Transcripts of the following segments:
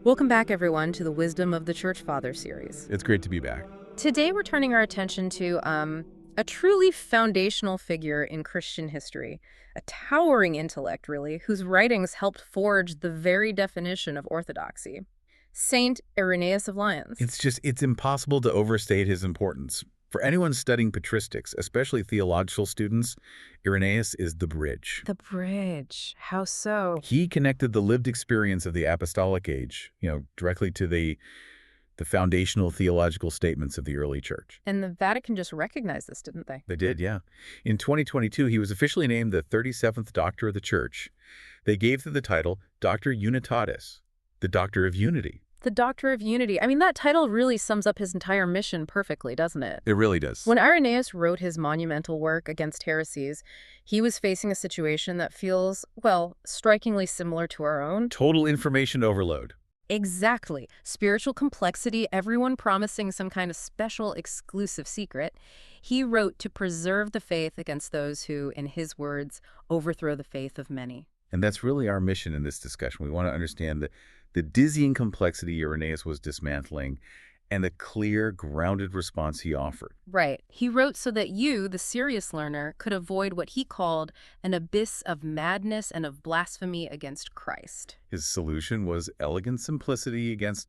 Welcome back, everyone, to the Wisdom of the Church Fathers series. It's great to be back. Today, we're turning our attention to a truly foundational figure in Christian history, a towering intellect, really, whose writings helped forge the very definition of orthodoxy. Saint Irenaeus of Lyons. It's impossible to overstate his importance. For anyone studying patristics, especially theological students, Irenaeus is the bridge. The bridge. How so? He connected the lived experience of the apostolic age, directly to the foundational theological statements of the early church. And the Vatican just recognized this, didn't they? They did, yeah. In 2022, he was officially named the 37th Doctor of the Church. They gave him the title Doctor Unitatis, the Doctor of Unity. The Doctor of Unity. I mean, that title really sums up his entire mission perfectly, doesn't it? It really does. When Irenaeus wrote his monumental work against heresies, he was facing a situation that feels, well, strikingly similar to our own. Total information overload. Exactly. Spiritual complexity, everyone promising some kind of special, exclusive secret. He wrote to preserve the faith against those who, in his words, overthrow the faith of many. And that's really our mission in this discussion. We want to understand the dizzying complexity Irenaeus was dismantling and the clear, grounded response he offered. Right. He wrote so that you, the serious learner, could avoid what he called an abyss of madness and of blasphemy against Christ. His solution was elegant simplicity against,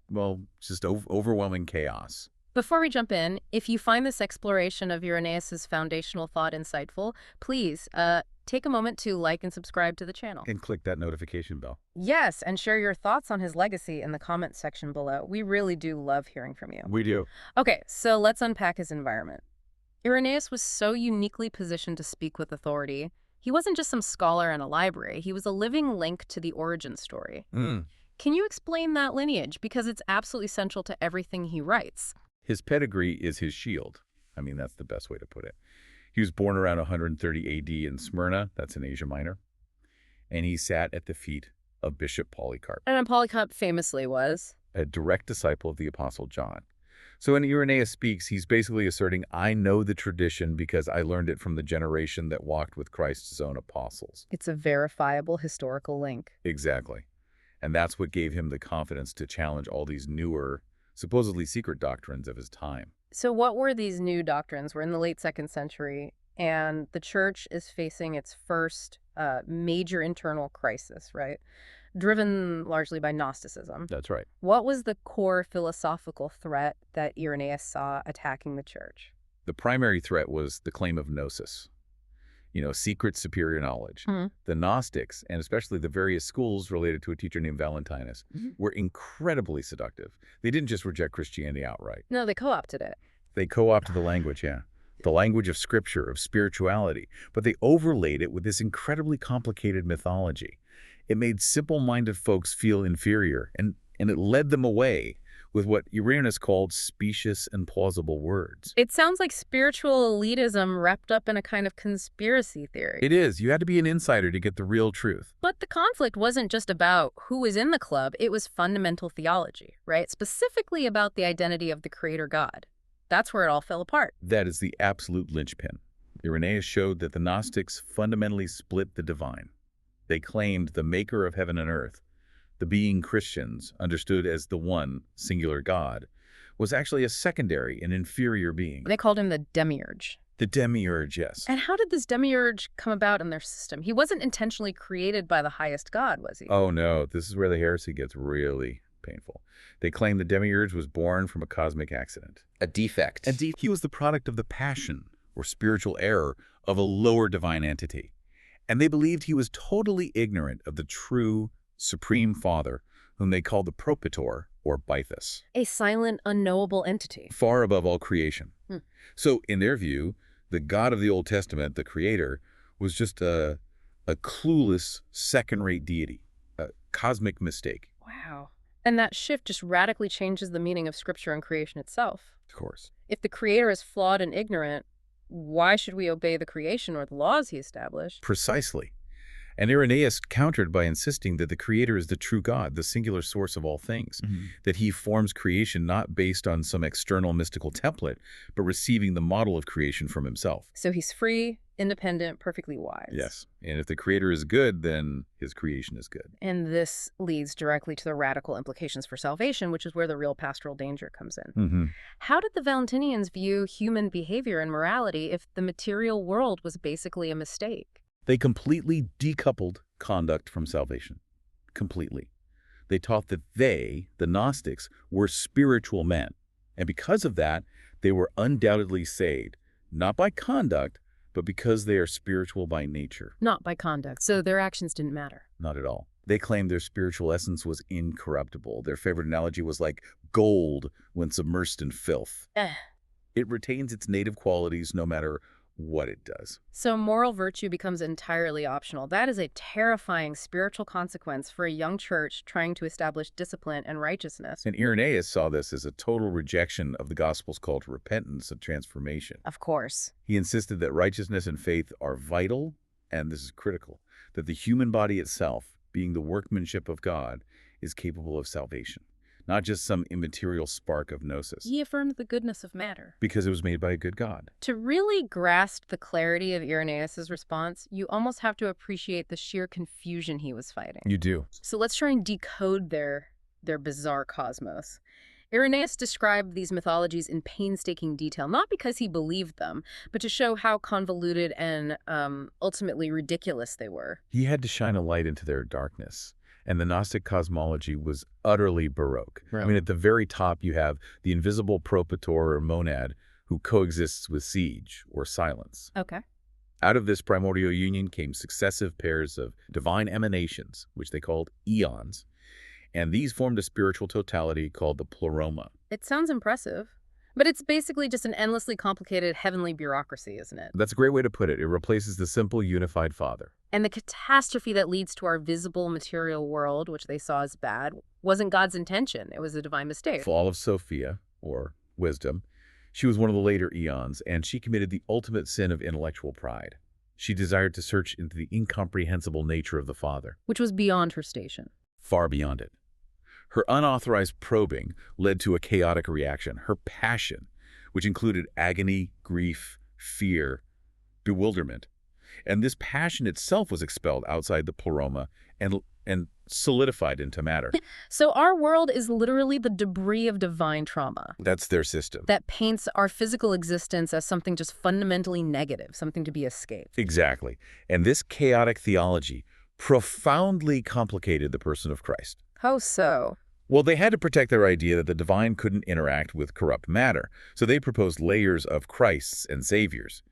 just overwhelming chaos. Before we jump in, if you find this exploration of Irenaeus' foundational thought insightful, please take a moment to like and subscribe to the channel. And click that notification bell. Yes, and share your thoughts on his legacy in the comments section below. We really do love hearing from you. We do. Okay, so let's unpack his environment. Irenaeus was so uniquely positioned to speak with authority. He wasn't just some scholar in a library. He was a living link to the origin story. Can you explain that lineage? Because it's absolutely central to everything he writes. His pedigree is his shield. I mean, that's the best way to put it. He was born around 130 AD in Smyrna, that's in Asia Minor, and he sat at the feet of Bishop Polycarp. And Polycarp famously was a direct disciple of the Apostle John. So when Irenaeus speaks, he's basically asserting, I know the tradition because I learned it from the generation that walked with Christ's own apostles. It's a verifiable historical link. Exactly. And that's what gave him the confidence to challenge all these newer, supposedly secret doctrines of his time. So what were these new doctrines? We're in the late 2nd century, and the church is facing its first major internal crisis, right? Driven largely by Gnosticism. That's right. What was the core philosophical threat that Irenaeus saw attacking the church? The primary threat was the claim of gnosis, secret superior knowledge. The Gnostics, and especially the various schools related to a teacher named Valentinus, were incredibly seductive. They didn't just reject Christianity outright. No, they co-opted it. They co-opted the language, yeah. The language of scripture, of spirituality, but they overlaid it with this incredibly complicated mythology. It made simple-minded folks feel inferior, and it led them away with what Irenaeus called specious and plausible words. It sounds like spiritual elitism wrapped up in a kind of conspiracy theory. It is. You had to be an insider to get the real truth. But the conflict wasn't just about who was in the club, it was fundamental theology, right? Specifically about the identity of the Creator God. That's where it all fell apart. That is the absolute linchpin. Irenaeus showed that the Gnostics fundamentally split the divine. They claimed the maker of heaven and earth, the being Christians, understood as the one, singular God, was actually a secondary and inferior being. They called him the Demiurge. The Demiurge, yes. And how did this Demiurge come about in their system? He wasn't intentionally created by the highest God, was he? Oh, no. This is where the heresy gets really painful. They claim the Demiurge was born from a cosmic accident. A defect. He was the product of the passion, or spiritual error, of a lower divine entity. And they believed he was totally ignorant of the true Supreme Father, whom they called the Propator, or Bythus. A silent, unknowable entity. Far above all creation. So, in their view, the God of the Old Testament, the Creator, was just a clueless, second-rate deity, a cosmic mistake. Wow. And that shift just radically changes the meaning of Scripture and creation itself. Of course. If the Creator is flawed and ignorant, why should we obey the creation or the laws he established? Precisely. And Irenaeus countered by insisting that the creator is the true God, the singular source of all things, that he forms creation not based on some external mystical template, but receiving the model of creation from himself. So he's free, independent, perfectly wise. Yes. And if the creator is good, then his creation is good. And this leads directly to the radical implications for salvation, which is where the real pastoral danger comes in. How did the Valentinians view human behavior and morality if the material world was basically a mistake? They completely decoupled conduct from salvation. Completely. They taught that they, the Gnostics, were spiritual men. And because of that, they were undoubtedly saved, not by conduct, but because they are spiritual by nature. Not by conduct, so their actions didn't matter. Not at all. They claimed their spiritual essence was incorruptible. Their favorite analogy was like gold when submersed in filth. It retains its native qualities no matter what it does. So moral virtue becomes entirely optional. That is a terrifying spiritual consequence for a young church trying to establish discipline and righteousness. And Irenaeus saw this as a total rejection of the gospel's call to repentance and transformation. Of course. He insisted that righteousness and faith are vital, and this is critical, that the human body itself, being the workmanship of God, is capable of salvation, not just some immaterial spark of gnosis. He affirmed the goodness of matter. Because it was made by a good God. To really grasp the clarity of Irenaeus' response, you almost have to appreciate the sheer confusion he was fighting. You do. So let's try and decode their bizarre cosmos. Irenaeus described these mythologies in painstaking detail, not because he believed them, but to show how convoluted and ultimately ridiculous they were. He had to shine a light into their darkness. And the Gnostic cosmology was utterly Baroque. Right. I mean, at the very top, you have the invisible propator or monad who coexists with siege or silence. Okay. Out of this primordial union came successive pairs of divine emanations, which they called Aeons. And these formed a spiritual totality called the Ploma. It sounds impressive, but it's basically just an endlessly complicated heavenly bureaucracy, isn't it? That's a great way to put it. It replaces the simple unified Father. And the catastrophe that leads to our visible material world, which they saw as bad, wasn't God's intention. It was a divine mistake. Fall of Sophia, or wisdom, she was one of the later Aeons, and she committed the ultimate sin of intellectual pride. She desired to search into the incomprehensible nature of the Father. Which was beyond her station. Far beyond it. Her unauthorized probing led to a chaotic reaction. Her passion, which included agony, grief, fear, bewilderment. And this passion itself was expelled outside the pleroma and solidified into matter. So our world is literally the debris of divine trauma. That's their system. That paints our physical existence as something just fundamentally negative, something to be escaped. Exactly. And this chaotic theology profoundly complicated the person of Christ. How so? Well, they had to protect their idea that the divine couldn't interact with corrupt matter, so they proposed layers of Christs and saviors.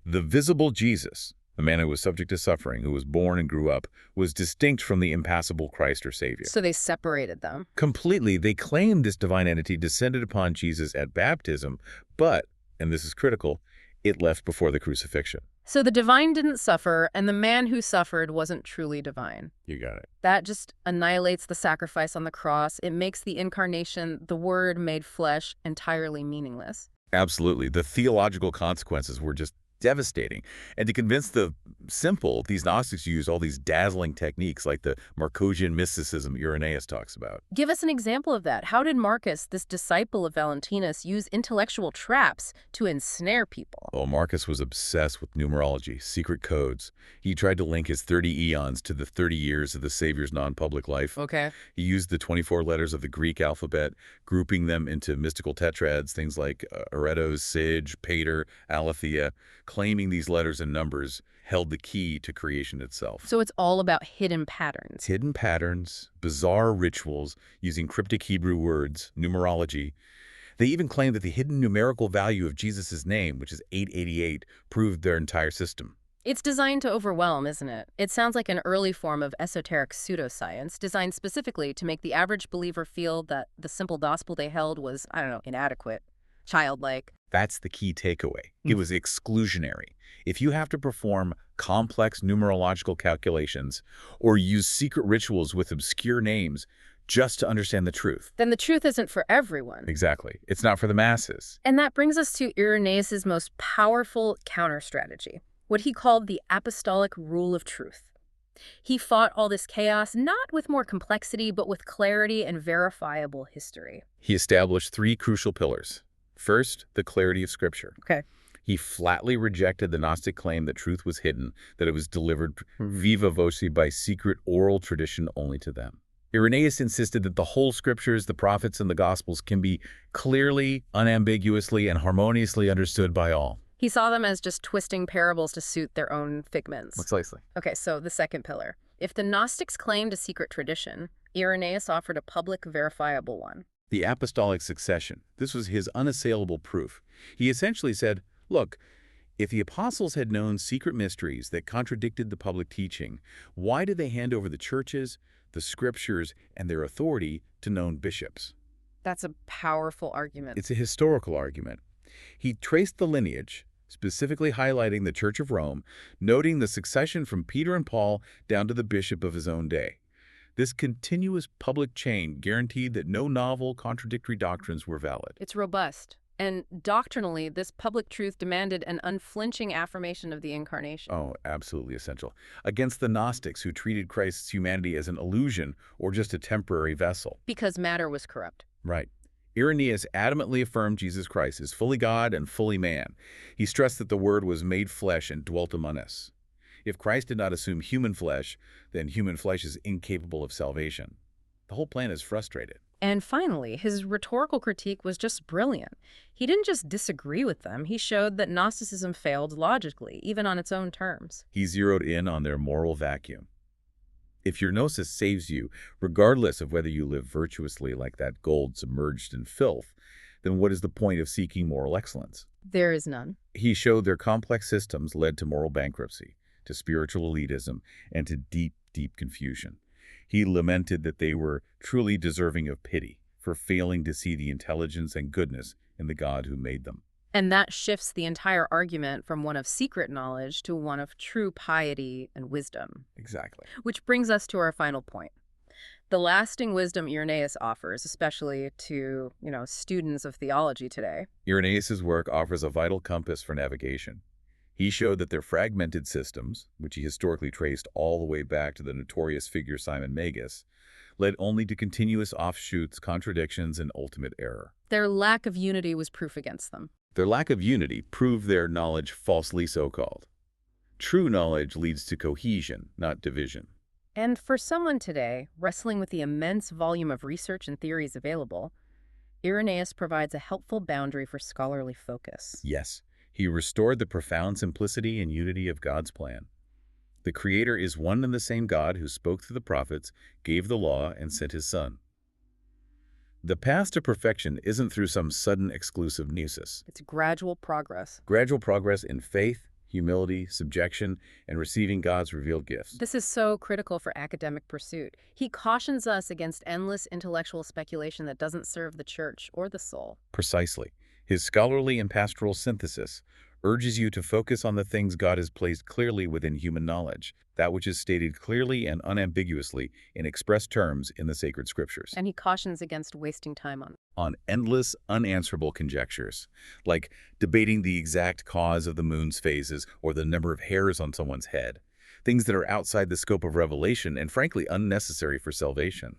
The visible Jesus, the man who was subject to suffering, who was born and grew up, was distinct from the impassible Christ or Savior. So they separated them. Completely, they claimed this divine entity descended upon Jesus at baptism, but, and this is critical, it left before the crucifixion. So the divine didn't suffer, and the man who suffered wasn't truly divine. You got it. That just annihilates the sacrifice on the cross. It makes the incarnation, the Word made flesh, entirely meaningless. Absolutely. The theological consequences were just devastating. And to convince the simple, these Gnostics used all these dazzling techniques like the Marcosian mysticism Irenaeus talks about. Give us an example of that. How did Marcus, this disciple of Valentinus, use intellectual traps to ensnare people? Oh, Marcus was obsessed with numerology, secret codes. He tried to link his 30 eons to the 30 years of the Savior's non-public life. Okay. He used the 24 letters of the Greek alphabet, grouping them into mystical tetrads, things like Eretos, Sig, Pater, Aletheia. Claiming these letters and numbers held the key to creation itself. So it's all about hidden patterns. Hidden patterns, bizarre rituals, using cryptic Hebrew words, numerology. They even claimed that the hidden numerical value of Jesus' name, which is 888, proved their entire system. It's designed to overwhelm, isn't it? It sounds like an early form of esoteric pseudoscience, designed specifically to make the average believer feel that the simple gospel they held was, I don't know, inadequate, childlike. That's the key takeaway. It was exclusionary. If you have to perform complex numerological calculations or use secret rituals with obscure names just to understand the truth, then the truth isn't for everyone. Exactly. It's not for the masses. And that brings us to Irenaeus' most powerful counter-strategy, what he called the Apostolic Rule of Truth. He fought all this chaos not with more complexity, but with clarity and verifiable history. He established three crucial pillars. First, the clarity of Scripture. Okay. He flatly rejected the Gnostic claim that truth was hidden, that it was delivered viva voce by secret oral tradition only to them. Irenaeus insisted that the whole Scriptures, the prophets, and the Gospels can be clearly, unambiguously, and harmoniously understood by all. He saw them as just twisting parables to suit their own figments. Precisely. Okay, so the second pillar. If the Gnostics claimed a secret tradition, Irenaeus offered a public, verifiable one. The Apostolic Succession. This was his unassailable proof. He essentially said, look, if the apostles had known secret mysteries that contradicted the public teaching, why did they hand over the churches, the Scriptures, and their authority to known bishops? That's a powerful argument. It's a historical argument. He traced the lineage, specifically highlighting the Church of Rome, noting the succession from Peter and Paul down to the bishop of his own day. This continuous public chain guaranteed that no novel, contradictory doctrines were valid. It's robust. And doctrinally, this public truth demanded an unflinching affirmation of the Incarnation. Oh, absolutely essential. Against the Gnostics, who treated Christ's humanity as an illusion or just a temporary vessel. Because matter was corrupt. Right. Irenaeus adamantly affirmed Jesus Christ is fully God and fully man. He stressed that the Word was made flesh and dwelt among us. If Christ did not assume human flesh, then human flesh is incapable of salvation. The whole plan is frustrated. And finally, his rhetorical critique was just brilliant. He didn't just disagree with them, he showed that Gnosticism failed logically, even on its own terms. He zeroed in on their moral vacuum. If your gnosis saves you, regardless of whether you live virtuously like that gold submerged in filth, then what is the point of seeking moral excellence? There is none. He showed their complex systems led to moral bankruptcy, to spiritual elitism, and to deep, deep confusion. He lamented that they were truly deserving of pity for failing to see the intelligence and goodness in the God who made them. And that shifts the entire argument from one of secret knowledge to one of true piety and wisdom. Exactly. Which brings us to our final point. The lasting wisdom Irenaeus offers, especially to, students of theology today. Irenaeus' work offers a vital compass for navigation. He showed that their fragmented systems, which he historically traced all the way back to the notorious figure Simon Magus, led only to continuous offshoots, contradictions, and ultimate error. Their lack of unity was proof against them. Their lack of unity proved their knowledge falsely so-called. True knowledge leads to cohesion, not division. And for someone today, wrestling with the immense volume of research and theories available, Irenaeus provides a helpful boundary for scholarly focus. Yes, he restored the profound simplicity and unity of God's plan. The Creator is one and the same God who spoke through the prophets, gave the law, and sent his Son. The path to perfection isn't through some sudden exclusive gnosis. It's gradual progress. Gradual progress in faith, humility, subjection, and receiving God's revealed gifts. This is so critical for academic pursuit. He cautions us against endless intellectual speculation that doesn't serve the church or the soul. Precisely. His scholarly and pastoral synthesis urges you to focus on the things God has placed clearly within human knowledge, that which is stated clearly and unambiguously in express terms in the sacred scriptures. And he cautions against wasting time on endless, unanswerable conjectures, like debating the exact cause of the moon's phases or the number of hairs on someone's head, things that are outside the scope of revelation and frankly unnecessary for salvation.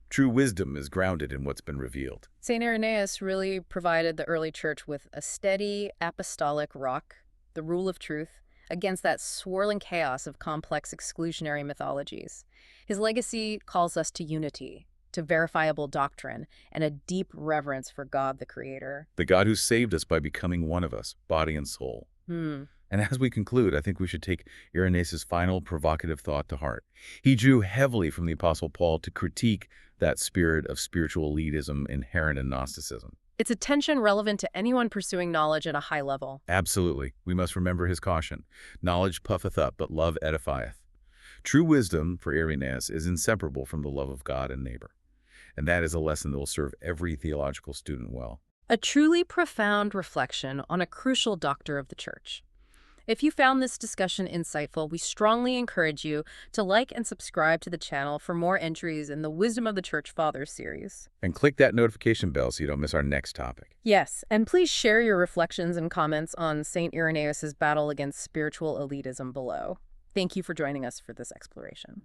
True wisdom is grounded in what's been revealed. St. Irenaeus really provided the early church with a steady apostolic rock, the rule of truth, against that swirling chaos of complex exclusionary mythologies. His legacy calls us to unity, to verifiable doctrine, and a deep reverence for God the Creator. The God who saved us by becoming one of us, body and soul. And as we conclude, I think we should take Irenaeus' final provocative thought to heart. He drew heavily from the Apostle Paul to critique that spirit of spiritual elitism inherent in Gnosticism. It's a tension relevant to anyone pursuing knowledge at a high level. Absolutely. We must remember his caution. Knowledge puffeth up, but love edifieth. True wisdom, for Irenaeus, is inseparable from the love of God and neighbor. And that is a lesson that will serve every theological student well. A truly profound reflection on a crucial doctor of the Church. If you found this discussion insightful, we strongly encourage you to like and subscribe to the channel for more entries in the Wisdom of the Church Fathers series. And click that notification bell so you don't miss our next topic. Yes, and please share your reflections and comments on St. Irenaeus' battle against spiritual elitism below. Thank you for joining us for this exploration.